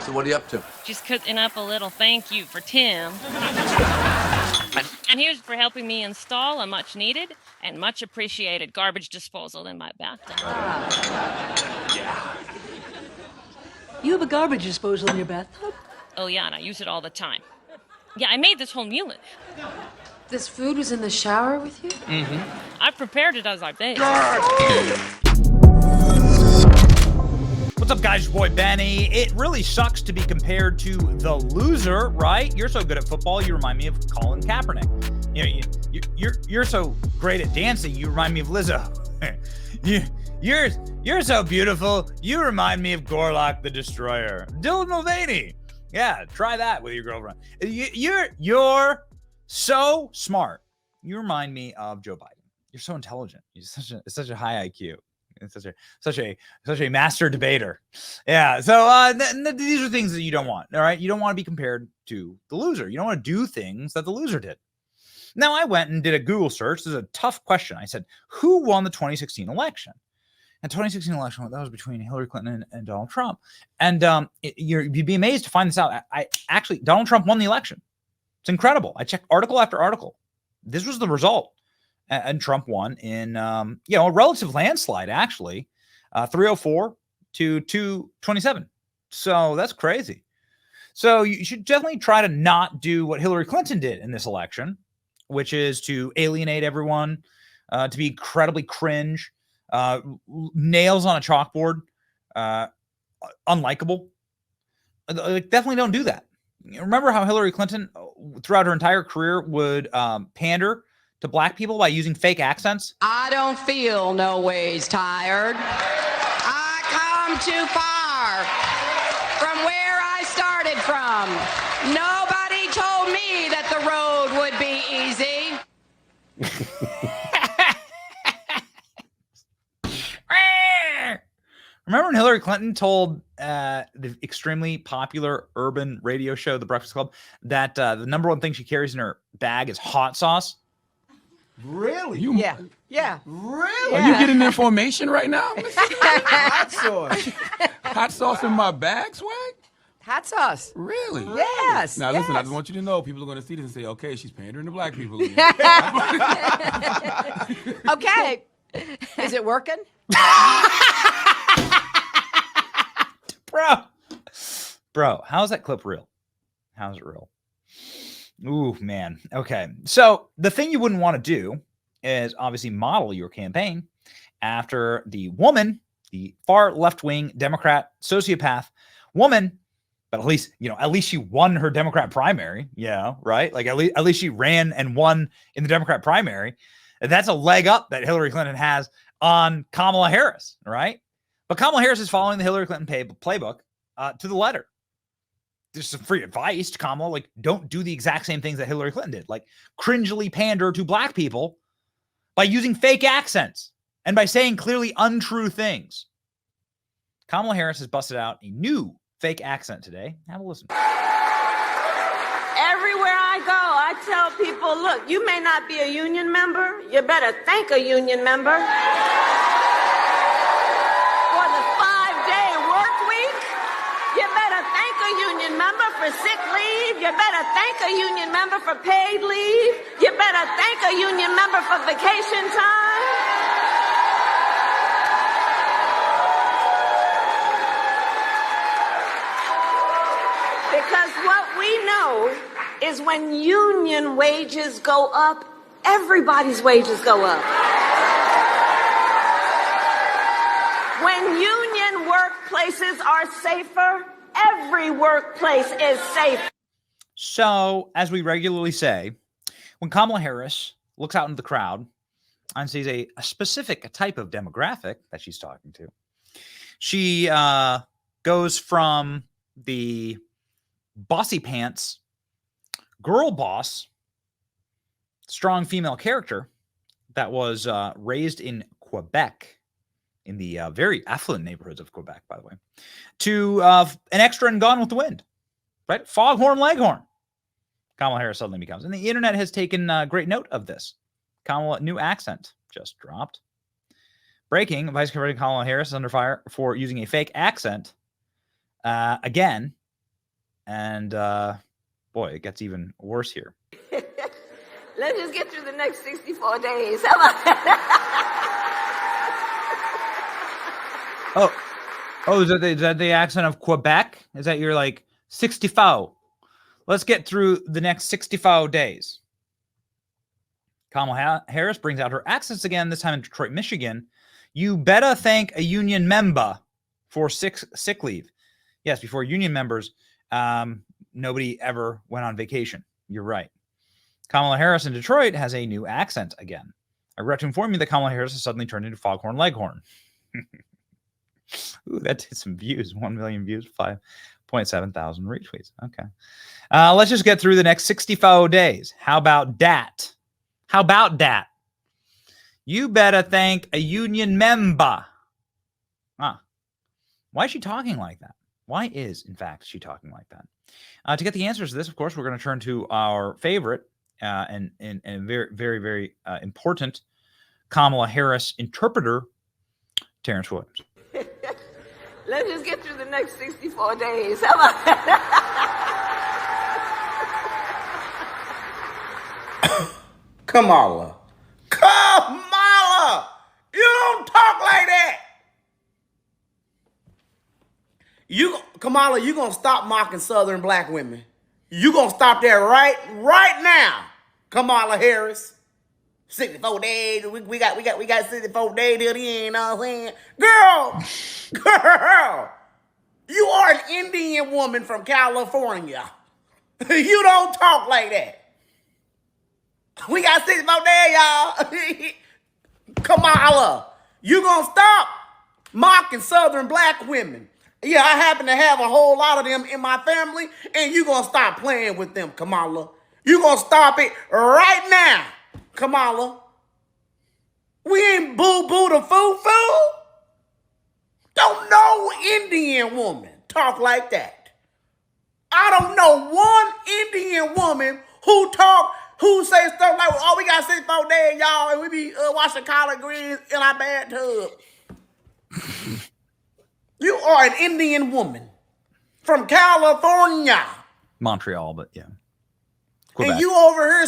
So what are you up to? Just cooking up a little thank you for Tim. And here's for helping me install a much needed and much appreciated garbage disposal in my bathtub. Yeah. You have a garbage disposal in your bathtub? Oh yeah, and I use it all the time. Yeah, I made this whole meal. This food was in the shower with you? Mm-hmm. I prepared it as I baked. What's up, guys? Your boy Benny. It really sucks to be compared to the loser, right? You're so good at football, you remind me of Colin Kaepernick. You're so great at dancing, you remind me of Lizzo. You're so beautiful, you remind me of Gorlock the Destroyer. Dylan Mulvaney. Yeah, try that with your girlfriend. You're so smart. You remind me of Joe Biden. You're so intelligent. You're such a high IQ. It's such a master debater. Yeah. So these are things that you don't want. All right. You don't want to be compared to the loser. You don't want to do things that the loser did. Now, I went and did a Google search. This is a tough question. I said, who won the 2016 election? And 2016 election, that was between Hillary Clinton and Donald Trump. And you'd be amazed to find this out. Donald Trump won the election. It's incredible. I checked article after article. This was the result. And Trump won in, a relative landslide, actually, 304 to 227. So that's crazy. So you should definitely try to not do what Hillary Clinton did in this election, which is to alienate everyone, to be incredibly cringe, nails on a chalkboard, unlikable. Definitely don't do that. Remember how Hillary Clinton, throughout her entire career, would pander to black people by using fake accents? I don't feel no ways tired. I come too far from where I started from. Nobody told me that the road would be easy. Remember when Hillary Clinton told the extremely popular urban radio show, The Breakfast Club, that the number one thing she carries in her bag is hot sauce? Really? Yeah. Really? Are you getting information right now? Hot sauce. Hot sauce in my bag, swag? Hot sauce. Really? Yes. Now listen, I yes. just want you to know, people are going to see this and say, okay, she's pandering to black people. Okay. Is it working? Bro, how is that clip real? How's it real? Ooh, man. Okay. So the thing you wouldn't want to do is obviously model your campaign after the woman, the far left-wing Democrat sociopath woman, but at least she won her Democrat primary. Yeah, right? Like at least she ran and won in the Democrat primary. That's a leg up that Hillary Clinton has on Kamala Harris, right? But Kamala Harris is following the Hillary Clinton playbook to the letter. There's some free advice to Kamala, like don't do the exact same things that Hillary Clinton did, like cringily pander to black people by using fake accents and by saying clearly untrue things. Kamala Harris has busted out a new fake accent today. Have a listen. Everywhere I go, I tell people, look, you may not be a union member. You better thank a union member. For the 5-day work week, you better thank a union member for sick leave. You better thank a union member for paid leave. You better thank a union member for vacation time. Because what we know is when union wages go up, everybody's wages go up. When union workplaces are safer, every workplace is safe. So, as we regularly say, when Kamala Harris looks out into the crowd and sees a specific type of demographic that she's talking to, she goes from the bossy pants, girl boss, strong female character that was raised in Quebec, in the very affluent neighborhoods of Quebec, by the way, to an extra and Gone with the Wind, right? Foghorn Leghorn. Kamala Harris suddenly becomes. And the internet has taken great note of this. Kamala, new accent just dropped. Breaking, Vice President Kamala Harris is under fire for using a fake accent again And boy, it gets even worse here. Let's just get through the next 64 days. How about that? Oh, is that the accent of Quebec? Is that your like 64? Let's get through the next 64 days. Kamala Harris brings out her accents again, this time in Detroit, Michigan. You better thank a union member for sick leave. Yes, before union members, nobody ever went on vacation. You're right. Kamala Harris in Detroit has a new accent again. I regret to inform you that Kamala Harris has suddenly turned into Foghorn Leghorn. Ooh, that did some views. 1 million views, 5.7 thousand retweets. Okay. Let's just get through the next 64 days. How about that? How about that? You better thank a union member. Why is she talking like that? Why is, in fact, she talking like that? To get the answers to this, of course, we're going to turn to our favorite and very, very, very important Kamala Harris interpreter, Terrence Williams. Let's just get through the next 64 days. How about that? Kamala. Kamala! You don't talk like that! Kamala, you gonna stop mocking Southern black women. You gonna stop that right now, Kamala Harris. 64 days. We got 64 days till the end, you know what I'm saying? Girl, you are an Indian woman from California. You don't talk like that. We got 64 days, y'all. Kamala, you gonna stop mocking Southern black women. Yeah, I happen to have a whole lot of them in my family, and you gonna stop playing with them, Kamala. You gonna stop it right now, Kamala. We ain't boo-boo the foo-foo. Don't no Indian woman talk like that. I don't know one Indian woman who say stuff like, oh, we got 64 days, y'all, and we be washing collard greens in our bathtub. You are an Indian woman from California. Montreal, but yeah. Quebec. And you over here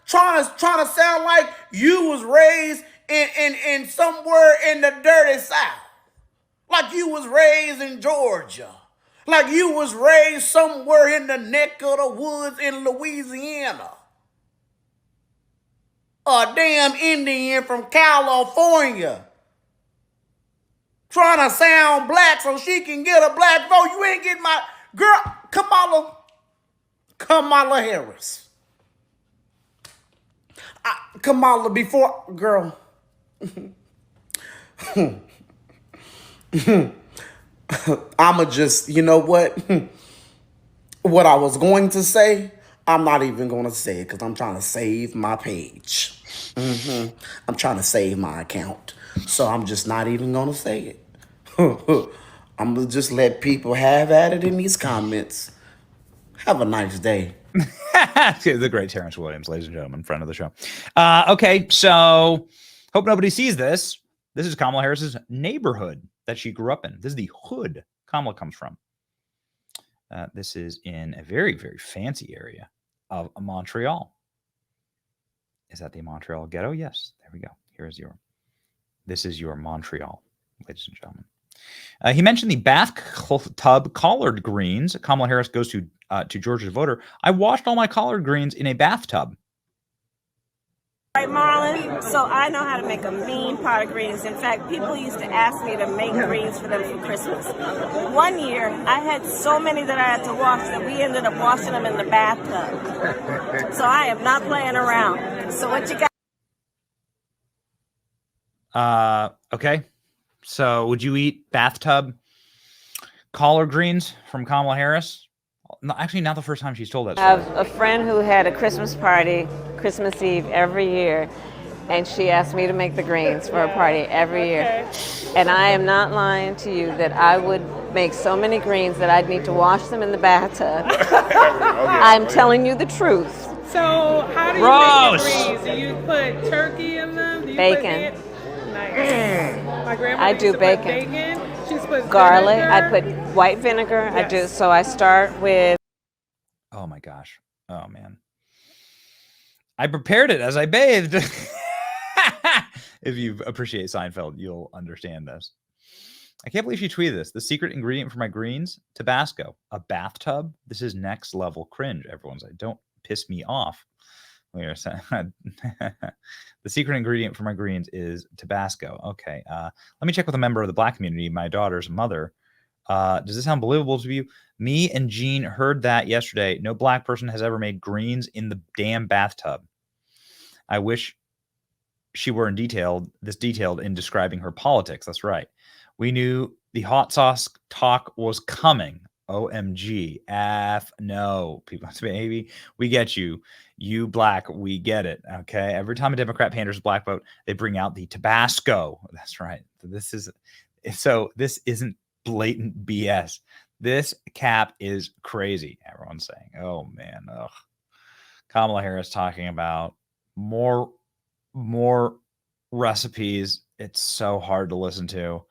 trying to sound like you was raised in somewhere in the dirty South. Like you was raised in Georgia. Like you was raised somewhere in the neck of the woods in Louisiana. A damn Indian from California. Trying to sound black so she can get a black vote. You ain't getting my girl, Kamala Harris. Kamala, before, girl. I'ma just, you know what? What I was going to say, I'm not even going to say it because I'm trying to save my page. I'm trying to save my account. So I'm just not even going to say it. I'm going to just let people have at it in these comments. Have a nice day. The great Terrence Williams, ladies and gentlemen, friend of the show. Okay, so hope nobody sees this. This is Kamala Harris's neighborhood that she grew up in. This is the hood Kamala comes from. This is in a very, very fancy area of Montreal. Is that the Montreal ghetto? Yes, there we go. This is your Montreal, ladies and gentlemen. He mentioned the bathtub collard greens. Kamala Harris goes to Georgia's voter. I washed all my collard greens in a bathtub. Right, Marlon? So I know how to make a mean pot of greens. In fact, people used to ask me to make greens for them for Christmas. One year, I had so many that I had to wash that we ended up washing them in the bathtub. So I am not playing around. So what you got? Okay. So would you eat bathtub collard greens from Kamala Harris? No, actually, not the first time she's told that story. I have a friend who had a Christmas party, Christmas Eve every year, and she asked me to make the greens for her party every year. And I am not lying to you that I would make so many greens that I'd need to wash them in the bathtub. I'm telling you the truth. So how do you make the greens? Do you put turkey in them? Do you bacon. Put nice. My grandma I used do to bacon. Put bacon. She just put garlic. vinegar? I put white vinegar. I do. Yes. So I start with. Oh my gosh. Oh man. I prepared it as I bathed. If you appreciate Seinfeld, you'll understand this. I can't believe she tweeted this. The secret ingredient for my greens, Tabasco. A bathtub? This is next level cringe. Everyone's like, don't piss me off. The secret ingredient for my greens is Tabasco. Okay. Let me check with a member of the Black community, my daughter's mother. Does this sound believable to you? Me and Jean heard that yesterday. No Black person has ever made greens in the damn bathtub. I wish she were this detailed in describing her politics. That's right. We knew the hot sauce talk was coming. OMG. F no. People, baby, we get you. You Black, we get it. Okay. Every time a Democrat panders a Black vote, they bring out the Tabasco. That's right. This isn't blatant BS. This cap is crazy. Everyone's saying, oh man. Ugh. Kamala Harris talking about more recipes. It's so hard to listen to.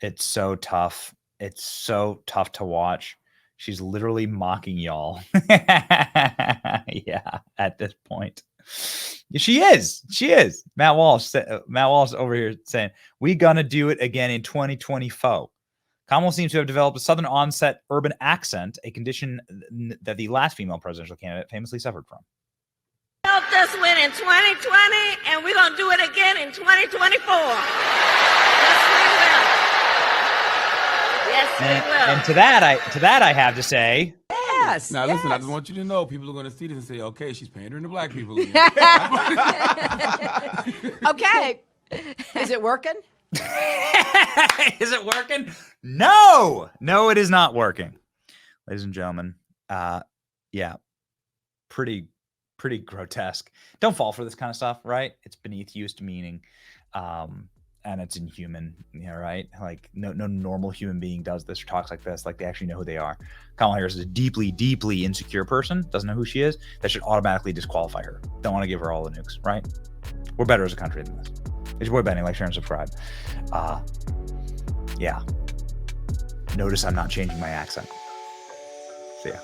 It's so tough. It's so tough to watch. She's literally mocking y'all. Yeah, at this point. She is. Matt Walsh over here saying, we gonna do it again in 2024. Kamala seems to have developed a southern onset urban accent, a condition that the last female presidential candidate famously suffered from. Helped us win in 2020, and we're going to do it again in 2024. Yes, we will. And to that I have to say, Yes. Now listen, I just want you to know, people are going to see this and say, okay, she's pandering to Black people. Okay. Is it working? Is it working? No, it is not working. Ladies and gentlemen, yeah, pretty grotesque. Don't fall for this kind of stuff, right? It's beneath used meaning, and it's inhuman, right? Like no normal human being does this or talks like this. Like they actually know who they are. Kamala Harris is a deeply insecure person, doesn't know who she is. That should automatically disqualify her. Don't want to give her all the nukes, right? We're better as a country than this. It's your boy Benny. Like, share, and subscribe. Yeah. Notice I'm not changing my accent. See ya.